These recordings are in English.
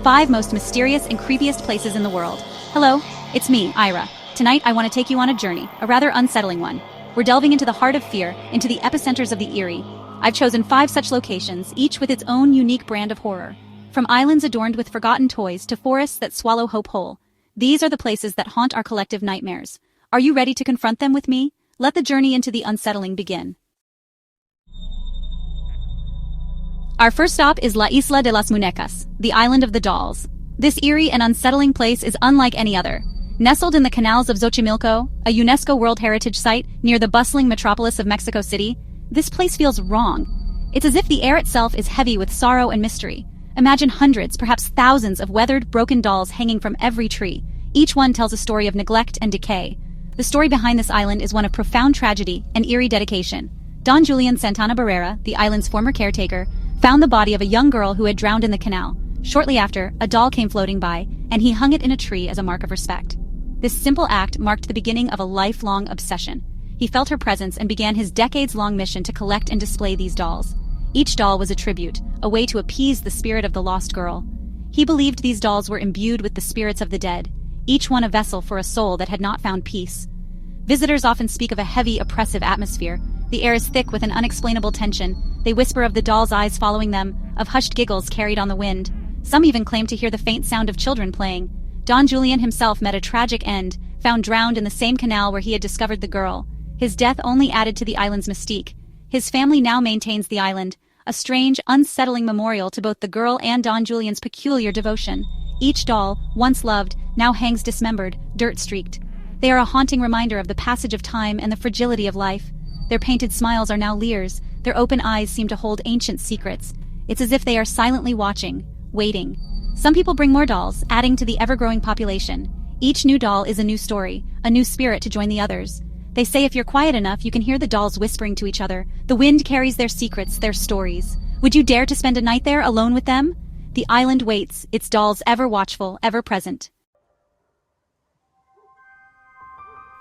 5 most mysterious and creepiest places in the world. Hello, it's me, Ira. Tonight I want to take you on a journey, a rather unsettling one. We're delving into the heart of fear, into the epicenters of the eerie. I've chosen 5 such locations, each with its own unique brand of horror. From islands adorned with forgotten toys to forests that swallow hope whole. These are the places that haunt our collective nightmares. Are you ready to confront them with me? Let the journey into the unsettling begin. Our first stop is La Isla de las Muñecas, the island of the dolls. This eerie and unsettling place is unlike any other. Nestled in the canals of Xochimilco, a UNESCO World Heritage Site near the bustling metropolis of Mexico City, this place feels wrong. It's as if the air itself is heavy with sorrow and mystery. Imagine hundreds, perhaps thousands of weathered, broken dolls hanging from every tree. Each one tells a story of neglect and decay. The story behind this island is one of profound tragedy and eerie dedication. Don Julian Santana Barrera, the island's former caretaker, found the body of a young girl who had drowned in the canal. Shortly after, a doll came floating by, and he hung it in a tree as a mark of respect. This simple act marked the beginning of a lifelong obsession. He felt her presence and began his decades-long mission to collect and display these dolls. Each doll was a tribute, a way to appease the spirit of the lost girl. He believed these dolls were imbued with the spirits of the dead, each one a vessel for a soul that had not found peace. Visitors often speak of a heavy, oppressive atmosphere. The air is thick with an unexplainable tension. They whisper of the doll's eyes following them, of hushed giggles carried on the wind. Some even claim to hear the faint sound of children playing. Don Julian himself met a tragic end, found drowned in the same canal where he had discovered the girl. His death only added to the island's mystique. His family now maintains the island, a strange, unsettling memorial to both the girl and Don Julian's peculiar devotion. Each doll, once loved, now hangs dismembered, dirt-streaked. They are a haunting reminder of the passage of time and the fragility of life. Their painted smiles are now leers. Their open eyes seem to hold ancient secrets. It's as if they are silently watching, waiting. Some people bring more dolls, adding to the ever-growing population. Each new doll is a new story, a new spirit to join the others. They say if you're quiet enough, you can hear the dolls whispering to each other. The wind carries their secrets, their stories. Would you dare to spend a night there alone with them? The island waits, its dolls ever watchful, ever present.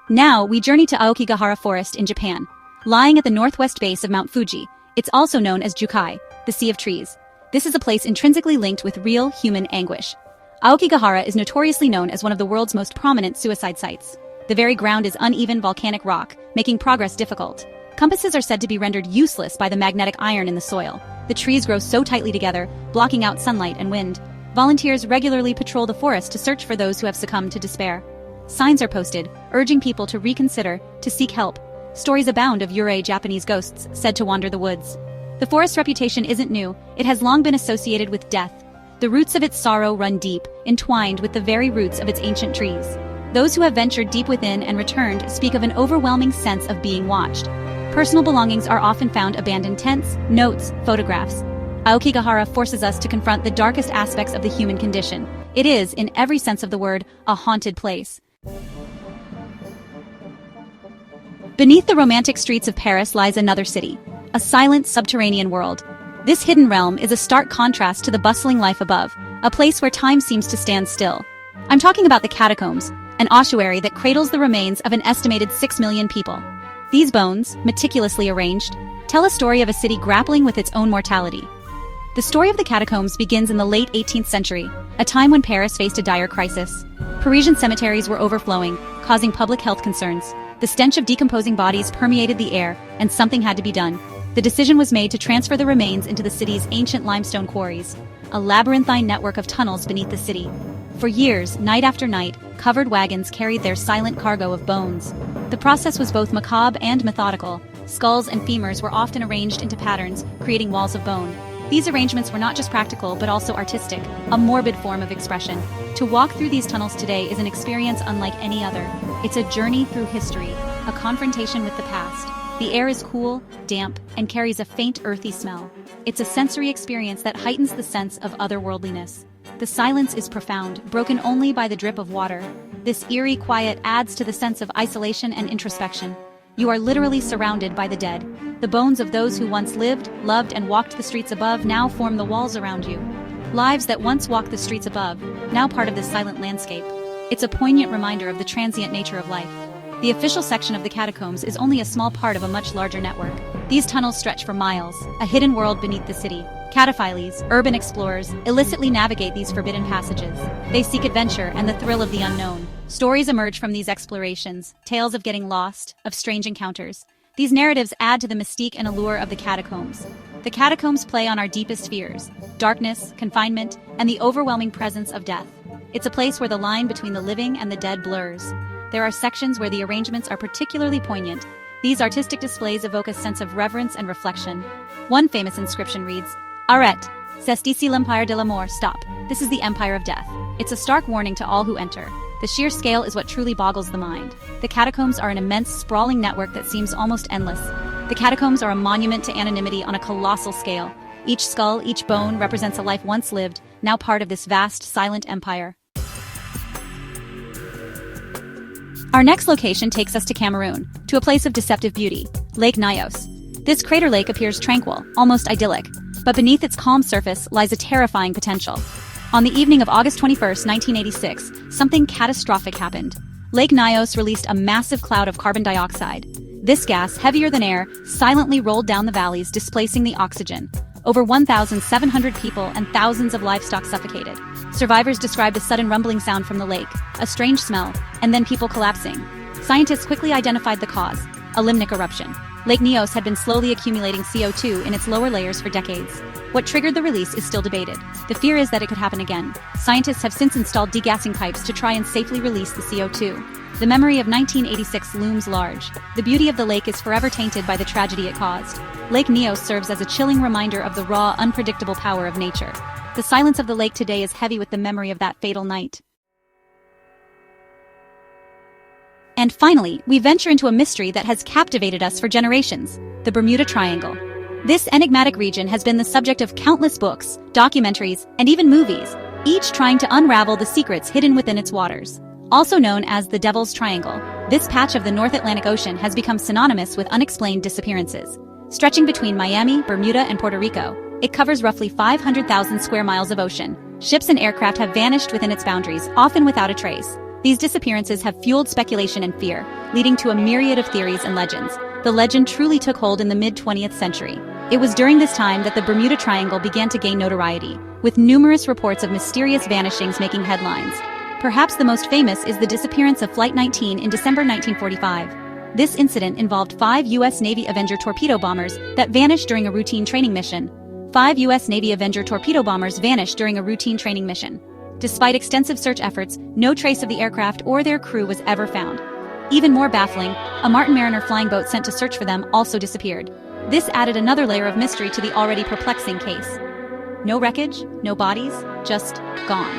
Now, we journey to Aokigahara Forest in Japan. Lying at the northwest base of Mount Fuji, it's also known as Jukai, the Sea of Trees. This is a place intrinsically linked with real human anguish. Aokigahara is notoriously known as one of the world's most prominent suicide sites. The very ground is uneven volcanic rock, making progress difficult. Compasses are said to be rendered useless by the magnetic iron in the soil. The trees grow so tightly together, blocking out sunlight and wind. Volunteers regularly patrol the forest to search for those who have succumbed to despair. Signs are posted, urging people to reconsider, to seek help. Stories abound of Yurei Japanese ghosts said to wander the woods. The forest's reputation isn't new, it has long been associated with death. The roots of its sorrow run deep, entwined with the very roots of its ancient trees. Those who have ventured deep within and returned speak of an overwhelming sense of being watched. Personal belongings are often found abandoned tents, notes, photographs. Aokigahara forces us to confront the darkest aspects of the human condition. It is, in every sense of the word, a haunted place. Beneath the romantic streets of Paris lies another city, a silent subterranean world. This hidden realm is a stark contrast to the bustling life above, a place where time seems to stand still. I'm talking about the Catacombs, an ossuary that cradles the remains of an estimated 6 million people. These bones, meticulously arranged, tell a story of a city grappling with its own mortality. The story of the Catacombs begins in the late 18th century, a time when Paris faced a dire crisis. Parisian cemeteries were overflowing, causing public health concerns. The stench of decomposing bodies permeated the air, and something had to be done. The decision was made to transfer the remains into the city's ancient limestone quarries, a labyrinthine network of tunnels beneath the city. For years, night after night, covered wagons carried their silent cargo of bones. The process was both macabre and methodical. Skulls and femurs were often arranged into patterns, creating walls of bone. These arrangements were not just practical, but also artistic, a morbid form of expression. To walk through these tunnels today is an experience unlike any other. It's a journey through history, a confrontation with the past. The air is cool, damp, and carries a faint earthy smell. It's a sensory experience that heightens the sense of otherworldliness. The silence is profound, broken only by the drip of water. This eerie quiet adds to the sense of isolation and introspection. You are literally surrounded by the dead. The bones of those who once lived, loved, and walked the streets above now form the walls around you. Lives that once walked the streets above, now part of this silent landscape. It's a poignant reminder of the transient nature of life. the official section of the catacombs is only a small part of a much larger network. These tunnels stretch for miles, a hidden world beneath the city. Cataphiles, urban explorers, illicitly navigate these forbidden passages. They seek adventure and the thrill of the unknown. Stories emerge from these explorations, tales of getting lost, of strange encounters. These narratives add to the mystique and allure of the catacombs. The catacombs play on our deepest fears: darkness, confinement, and the overwhelming presence of death. It's a place where the line between the living and the dead blurs. There are sections where the arrangements are particularly poignant. These artistic displays evoke a sense of reverence and reflection. One famous inscription reads, "Arrête, c'est ici l'empire de la mort, stop. This is the empire of death." It's a stark warning to all who enter. The sheer scale is what truly boggles the mind. The catacombs are an immense, sprawling network that seems almost endless. The catacombs are a monument to anonymity on a colossal scale. Each skull, each bone represents a life once lived, now part of this vast, silent empire. Our next location takes us to Cameroon, to a place of deceptive beauty, Lake Nyos. This crater lake appears tranquil, almost idyllic, but beneath its calm surface lies a terrifying potential. On the evening of August 21, 1986, something catastrophic happened. Lake Nyos released a massive cloud of carbon dioxide. This gas, heavier than air, silently rolled down the valleys, displacing the oxygen. Over 1,700 people and thousands of livestock suffocated. Survivors described a sudden rumbling sound from the lake, a strange smell, and then people collapsing. Scientists quickly identified the cause: a limnic eruption. Lake Nyos had been slowly accumulating CO2 in its lower layers for decades. What triggered the release is still debated. The fear is that it could happen again. Scientists have since installed degassing pipes to try and safely release the CO2. The memory of 1986 looms large. The beauty of the lake is forever tainted by the tragedy it caused. Lake Nyos serves as a chilling reminder of the raw, unpredictable power of nature. The silence of the lake today is heavy with the memory of that fatal night. And finally, we venture into a mystery that has captivated us for generations: the Bermuda Triangle. This enigmatic region has been the subject of countless books, documentaries, and even movies, each trying to unravel the secrets hidden within its waters. Also known as the Devil's Triangle, this patch of the North Atlantic Ocean has become synonymous with unexplained disappearances. Stretching between Miami, Bermuda, and Puerto Rico, it covers roughly 500,000 square miles of ocean. Ships and aircraft have vanished within its boundaries, often without a trace. These disappearances have fueled speculation and fear, leading to a myriad of theories and legends. The legend truly took hold in the mid-20th century. It was during this time that the Bermuda Triangle began to gain notoriety, with numerous reports of mysterious vanishings making headlines. Perhaps the most famous is the disappearance of Flight 19 in December 1945. This incident involved 5 U.S. Navy Avenger torpedo bombers that vanished during a routine training mission. 5 U.S. Navy Avenger torpedo bombers vanished during a routine training mission. Despite extensive search efforts, no trace of the aircraft or their crew was ever found. Even more baffling, a Martin Mariner flying boat sent to search for them also disappeared. This added another layer of mystery to the already perplexing case. No wreckage, no bodies, just gone.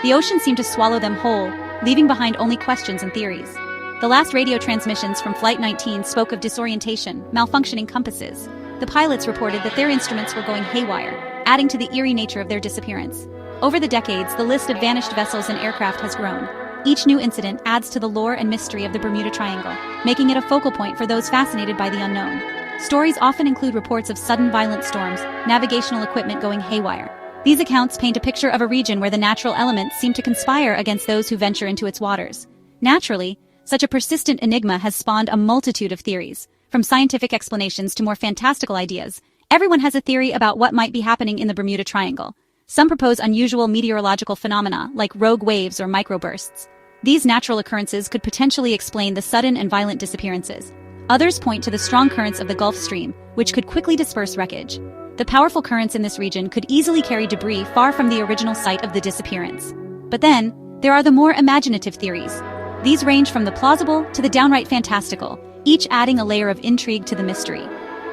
The ocean seemed to swallow them whole, leaving behind only questions and theories. The last radio transmissions from Flight 19 spoke of disorientation, malfunctioning compasses. The pilots reported that their instruments were going haywire, adding to the eerie nature of their disappearance. Over the decades, the list of vanished vessels and aircraft has grown. Each new incident adds to the lore and mystery of the Bermuda Triangle, making it a focal point for those fascinated by the unknown. Stories often include reports of sudden violent storms, navigational equipment going haywire. These accounts paint a picture of a region where the natural elements seem to conspire against those who venture into its waters. Naturally, such a persistent enigma has spawned a multitude of theories. From scientific explanations to more fantastical ideas, everyone has a theory about what might be happening in the Bermuda Triangle. Some propose unusual meteorological phenomena like rogue waves or microbursts. These natural occurrences could potentially explain the sudden and violent disappearances. Others point to the strong currents of the Gulf Stream, which could quickly disperse wreckage. The powerful currents in this region could easily carry debris far from the original site of the disappearance. But then, there are the more imaginative theories. These range from the plausible to the downright fantastical, each adding a layer of intrigue to the mystery.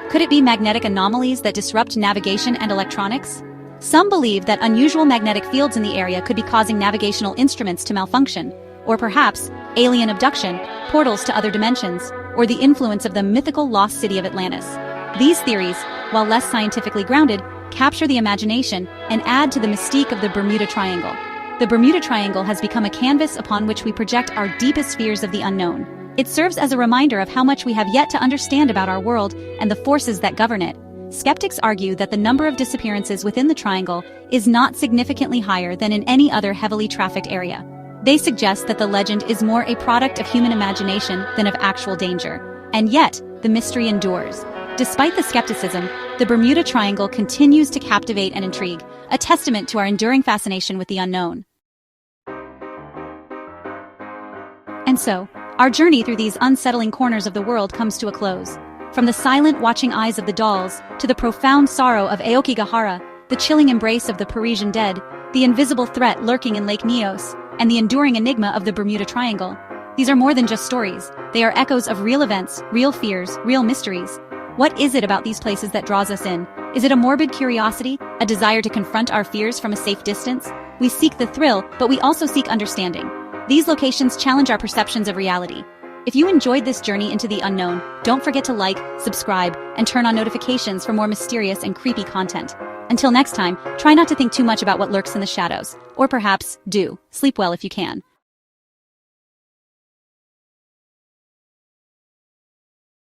Could it be magnetic anomalies that disrupt navigation and electronics? Some believe that unusual magnetic fields in the area could be causing navigational instruments to malfunction, or perhaps alien abduction, portals to other dimensions, or the influence of the mythical lost city of Atlantis. These theories, while less scientifically grounded, capture the imagination and add to the mystique of the Bermuda Triangle. The Bermuda Triangle has become a canvas upon which we project our deepest fears of the unknown. It serves as a reminder of how much we have yet to understand about our world and the forces that govern it. Skeptics argue that the number of disappearances within the triangle is not significantly higher than in any other heavily trafficked area. They suggest that the legend is more a product of human imagination than of actual danger. And yet, the mystery endures. Despite the skepticism, the Bermuda Triangle continues to captivate and intrigue, a testament to our enduring fascination with the unknown. And so, our journey through these unsettling corners of the world comes to a close. From the silent watching eyes of the dolls, to the profound sorrow of Aokigahara, the chilling embrace of the Parisian dead, the invisible threat lurking in Lake Nyos, and the enduring enigma of the Bermuda Triangle. These are more than just stories. They are echoes of real events, real fears, real mysteries. What is it about these places that draws us in? Is it a morbid curiosity, a desire to confront our fears from a safe distance? We seek the thrill, but we also seek understanding. These locations challenge our perceptions of reality. If you enjoyed this journey into the unknown, don't forget to like, subscribe, and turn on notifications for more mysterious and creepy content. Until next time, try not to think too much about what lurks in the shadows. Or perhaps, do. Sleep well if you can.